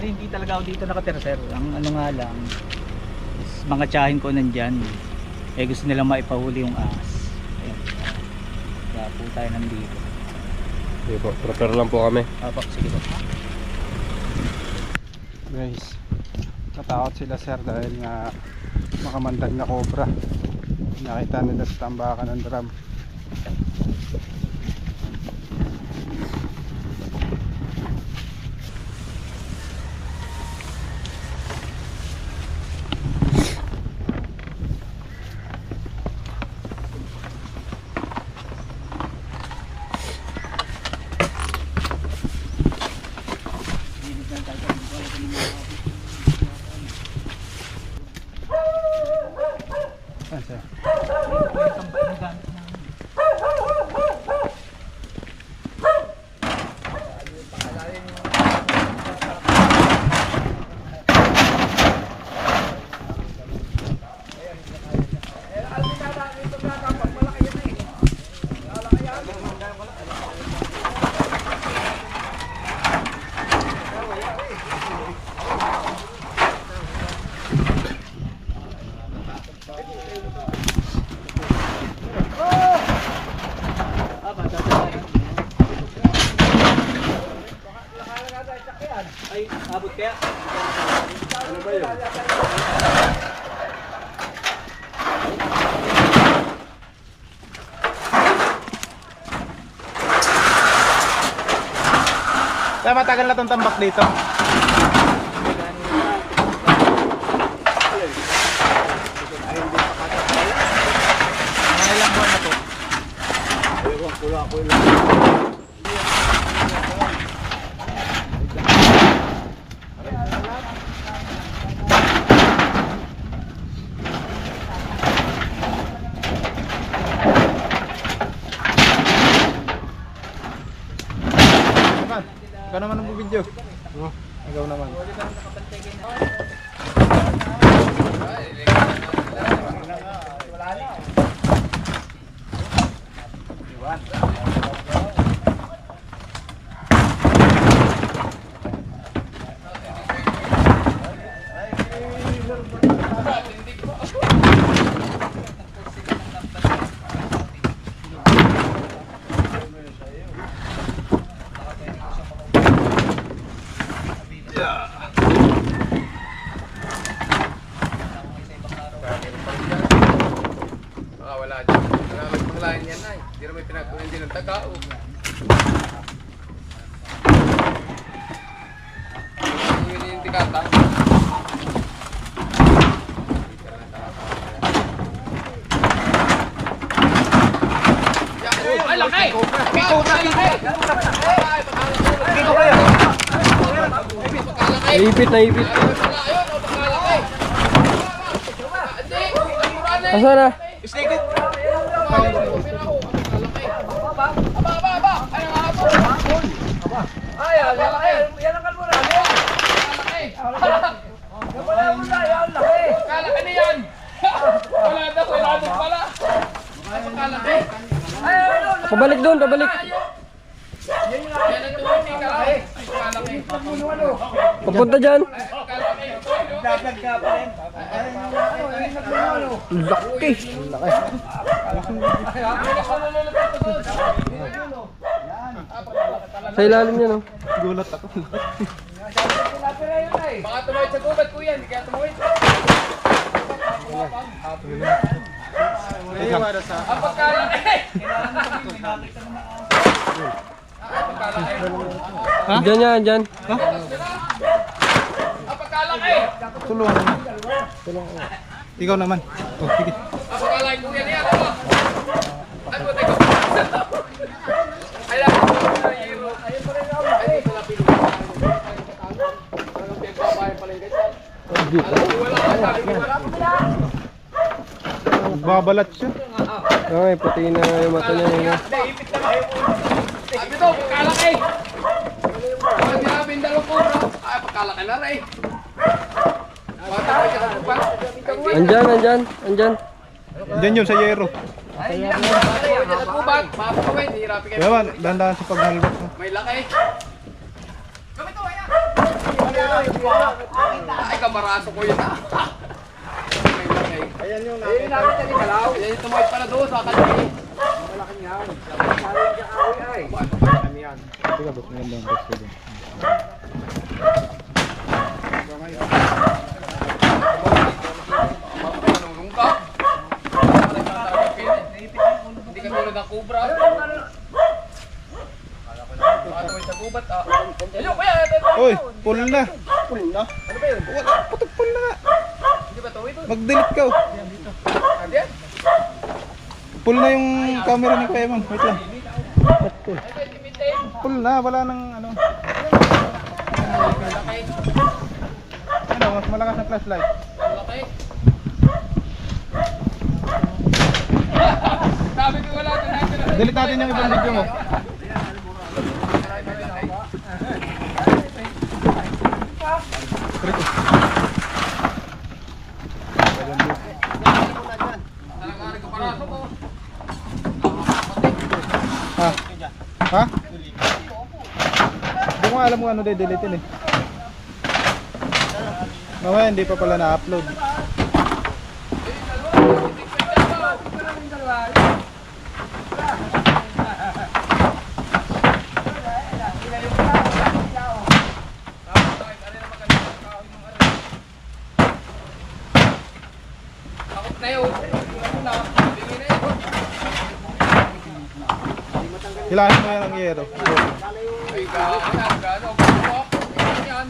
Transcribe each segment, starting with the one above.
Bali hindi talaga ako dito nakatira sir. Ang ano nga lang is mga tiyahin ko nandyan. Eh gusto nilang maipahuli yung ahas. Ayan. Kaya po tayo nandito. Sige po, prepare lang po kami. Apak, sige po. Guys, natakot sila sir dahil nga makamandag na cobra. Nakita nila sa tambakan ng drum. Ay, abot kaya? Ano ba yun? Kaya matagal na itong tambak dito. Mga ilang buwan na to? Ewan ko lang, ako lang. Ikaw naman ang video. Ikaw naman. Wala dyan. Wala magpanglayan yan ay. Hindi rin may pinagkunin din ng tagao. Hindi yung tikata. Ay, laki! Kiko ka! Kiko kayo! Naipit, naipit. Asa na? Snake it! Pabalik doon, pabalik. Papunta dyan. Laki. Sa ilalim niya, no? Gulat ako. Baka tumawid sa gubat, kuya. Hindi kaya tumawid. Ang pagkalaki! Ha? Dyan yan, dyan. Ha? Ang pagkalaki! Tulungan mo. Tulungan mo. Ikaw naman. Oh, sige. Ang pagkalaki, kuya niya. Ano? Teka. Ayan. Babalat siya. Ay, puti na yung mata niya. Sabi to, pagkalaki! Pag sinabing dalawang kuro, ay pagkalaki na rin. Bata ko siya sa gubat. Andyan, andyan, andyan. Andyan yun sa yero. Ay, yan. Bata ko siya sa gubat. Mapapawin, hihirapin kayo. Kaya ba, dahan-dahan sa paghalbak mo. May laki. Gamito, ayan. Ay, kamaraso ko yun ah. Ayan yung Ayun namin sa Nikalaw. Yan yung tumayot pala doon sa kalaki. malaki niyan. Sabi niya kawi ay. Kami yan. Sige, boss, maganda yung boss ko dun. Manulong ka. Hindi ka tulad ng kubra. Tuloy sa gubat ah. Ayun, kaya. Uy, pull na. Pull na. Ano ba yun? Wala, putok pull na nga. Hindi ba tuwid? Mag-delete ka. Hindi yan. Pull na yung camera ni Kuya Mang. Wait lang. Ay, limitin. Pull na, wala nang ano. Malaki. Ano, mas malakas ang flashlight. Malaki. Sabi ko wala ito natin. Delete natin yung ibang video mo. Talaga ko paraso ko. Ha? Ha? Hindi ko nga alam kung ano delete eh. Mamaya hindi pa pala na-upload. Takot na yun. Bigyan na yun. Hilahin mo yan ang yero. Ay, gaano. Yan.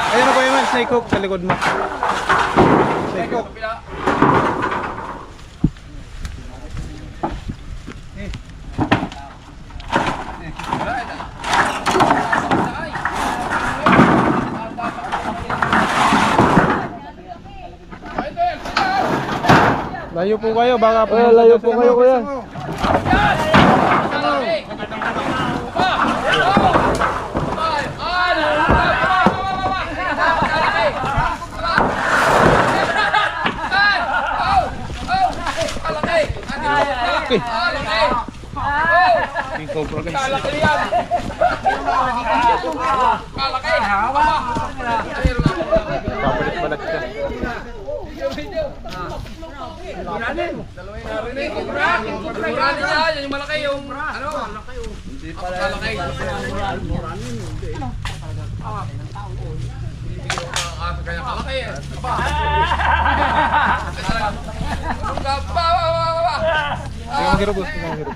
Ayun na Kuya Mang, snake hook sa likod mo. Snake hook. Kapila. Layo po kayo, baka po. layo po kayo, kuya. Okay. Yung cobra guys. Kalaki yan. Kalaki. Papalit balat ka. Yan yung malaki yung ano? Hindi pala malaki. Kaya kalaki eh. Hindi mo hirap, boss. Hindi mo hirap.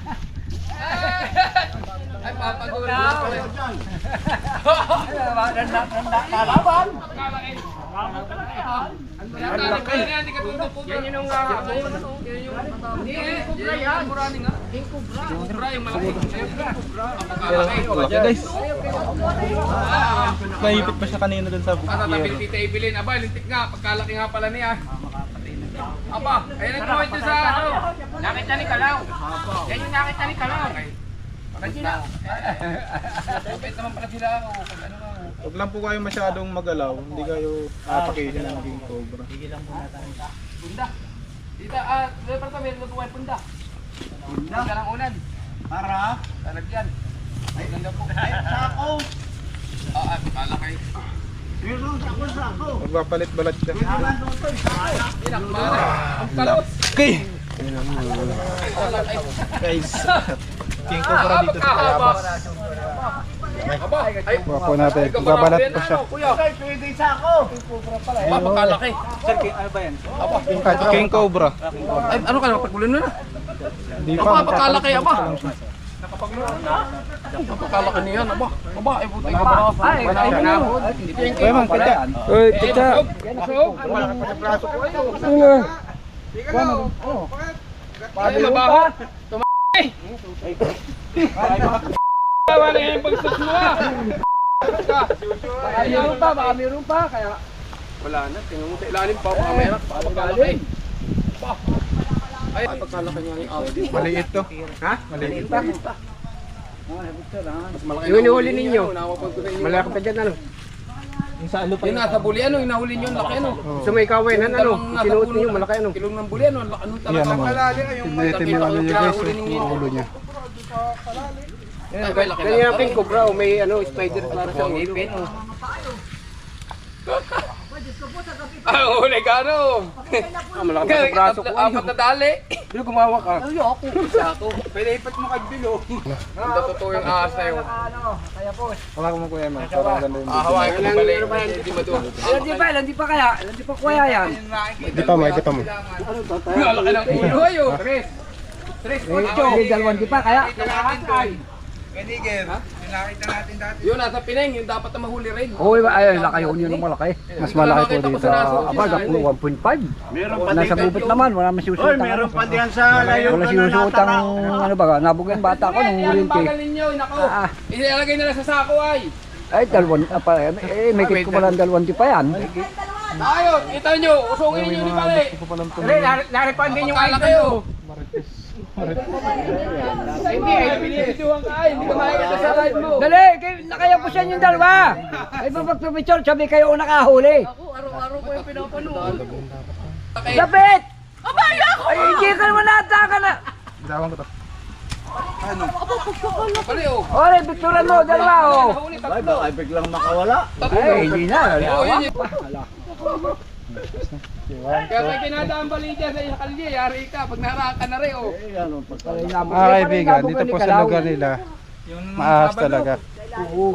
Ay, papagulo ko eh. Kalaban. Yan yung kubra yan. Kubra yung malaki. Laki guys. Naipit pa siya kanina dun sa Katatabil tita Evelyn. Aba, lintik nga. Pagkalaki nga pala niya. Aba, ayun ang tuwid sa ano. Nakita ni Kalaw. Yan yung nakita ni Kalaw. Bakit na? Kapit naman pala sila. Huwag lang po kayo masyadong magalaw. Hindi kayo apakihin ng maging cobra. Punda. Tita, lepas kami, lutuway punda. Punda? Ka ng unan. Para. Talagyan. Ay, ganda po. Sako. Kalaki. Meron sako. Magpapalit balat ka. Kailangan doon to. Sako. Inakmana. Ang kalos. Okay. Kalaki. Guys. King cobra dito sa Kalabas. Aba, ay. Kuha po natin. Babalat po siya. Kuya. Pwede sako. Aba, pagkalaki. Sir, ano ba yan? King cobra. Ay, ano ka na? Pagkulo na na. Hindi Aba, pa. pagkalaki, aba. pa lang siya. Pagkalaki niyan, aba. Aba, ay buti ka ba? Ay, Kuya Mang, kadya. Uy, tita. Ay, mabaho. Tumay. Wala yung pagsus mo ah. Meron pa, baka meron pa. Kaya Wala na, tingnan mo sa ilalim pa, baka mayroon, baka pagkalaki. Ba. Ay, pagkalaki niya yung Audi. Maliit to. Ha? Maliit. Mas malaki. Yung inihuli ninyo. Malaki pa dyan, ano? Yung sa alo pa Yung nasa buli, ano, yung nahuli nyo, ang laki, ano. Sa may kawinan, ano? Sinuot niyo, malaki, ano? Kilong ng buli, ano, ang laki, ano, Yan talaga. naman. Tignan yung ano niya guys, yung ulo niya. Ganyan ang pink cobra, oh, may ano, spider para sa ulo. Ah, huli ka, ano. Malaki pa sa braso ko. Apat na dali. Bilo, gumawa ka. Isa ako. Pwede ipat mo kay Bilo. Ang totoo yung ahas na yun. Hawakan mo kuya mo, parang ganda yung video. Hawakan ko na balik. Hindi maduwa. Landi pa kaya? Landi pa kuya yan? Di pa mo, di pa mo. Ang laki ng ulo, ayo. Tres, May dalawang di pa kaya? Yun, nasa Pineng, yung dapat na mahuli rin. Oo, ay, laki yun yung malaki. Mas malaki po dito. Aba, naku, 1.5. Nasa bubot naman, wala man sinusuotang. Meron pa diyan sa layo. Wala sinusuotang, ano ba, nabugan bata ko nung Yung ulinti. bagal ninyo, nako. Ilalagay na lang sa sako ay. Ay, dalawang, may kit ko pala ang dalawang di pa yan. Ayos, kita nyo, usungin ninyo ni Pali. Naripan din Yung kala kayo. Hindi, pinipituhan ka ay. Hindi ka makikita sa live mo. Dali, nakaya po siya yung dalawa. Ay, pagpapicture, sabi kayo nakahuli. Araw-araw ko yung pinapanood. Lapit! Ay, hindi ka naman nataka na. Dawang ko to. Pali, oh. Ore, picturean mo, dalawa, oh. Nahuli, tatlo. Ay, hindi na. Oo, yun yun. Kaya kay kinadaan bali dyan sa kalye, yari ka. Pag naharakan na rin, oh. Kaibigan, dito po sa lugar nila, maahas talaga.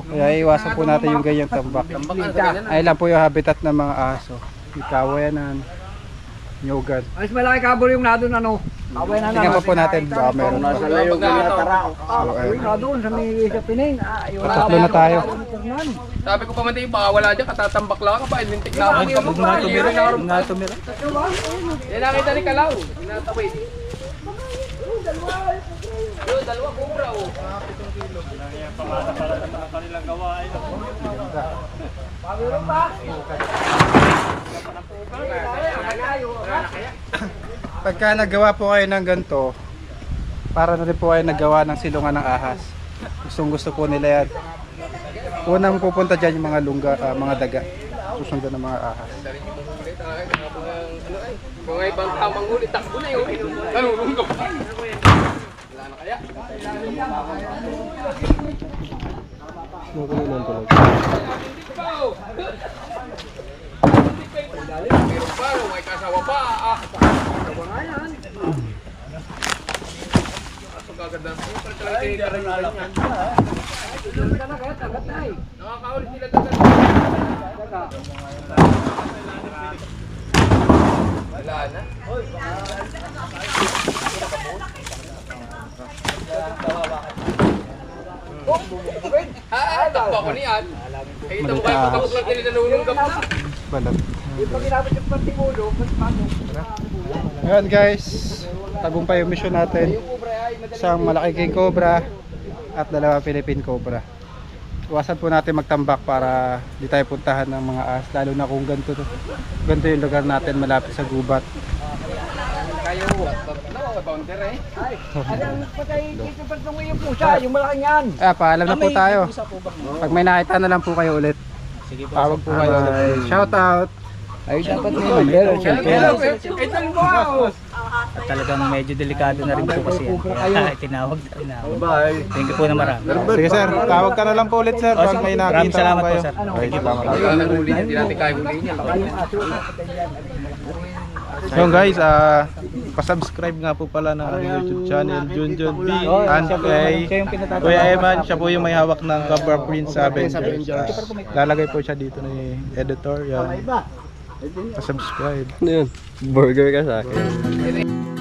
Kaya iwasan po natin yung ganyang tambak. Ay lang po yung habitat ng mga aso. Ikawayanan, nyugan. Mas malaki kabol yung nadon, ano. Kaway na Tingnan po natin, baka meron pa. Pag nakataon. Ay, nadon, sa may sa Pineng. Tatlo na tayo. Sabi ko pa man tayo, baka wala dyan, katatambak lang ka pa. Lintik na ako. Huwag nga tumira. Yan nakita ni Kalaw. Natawid. Yun, dalawa kubra, oh. Pagka nagawa po kayo ng ganito, para na rin po kayo nagawa ng silungan ng ahas. Gustong gusto po nila yan. Unang pupunta dyan yung mga lungga, mga daga. Susundan ng mga ahas. Kung ay ibang tamang ulit, takbo na yun. Nanulong ka pa. Wala na kaya? Hindi ko pa, oh. Meron pa, oh. May kasawa pa. Kasawa nga yan. Aso gaganda. Pero talaga tinitara yung alam yan. Nakakahuli sila dagat. Wala na. Takbo ko niyan. Kita mo kayo pagkabot lang sila nanununggap na. Balat. Pag inabot yung pantimulo, mas paano? Ayan guys, tagumpay yung mission natin. Isang malaki king cobra at dalawa Philippine cobra. Iwasan po natin magtambak para di tayo puntahan ng mga ahas, lalo na kung ganito yung lugar natin malapit sa gubat. Kayo, bouncer eh. Ay, anong patay dito pa itong yung pusa, yung malaking yan. Paalam na po tayo. Pag may nakita na lang po kayo ulit. Sige po. Tawag po kayo ulit. Shout out. Ay, dapat naman, meron siyempre. Itong buhaos. Talagang medyo delikado na rin po kasi yan. Kaya tinawag na ako. Bye. Thank you po na marami. Sige sir, tawag ka na lang po ulit sir pag may Maraming nakita salamat kayo. po sir. Okay, tama. Nanghuli niya, hindi natin kaya huliin niya. So guys, pa-subscribe nga po pala ng aming YouTube channel, Junjun B, and kay Kuya Eman, siya po yung may hawak ng Cobra Prince Avengers. Lalagay po siya dito ni editor, yan. Pa-subscribe. Ano yun? Burger ka sa akin.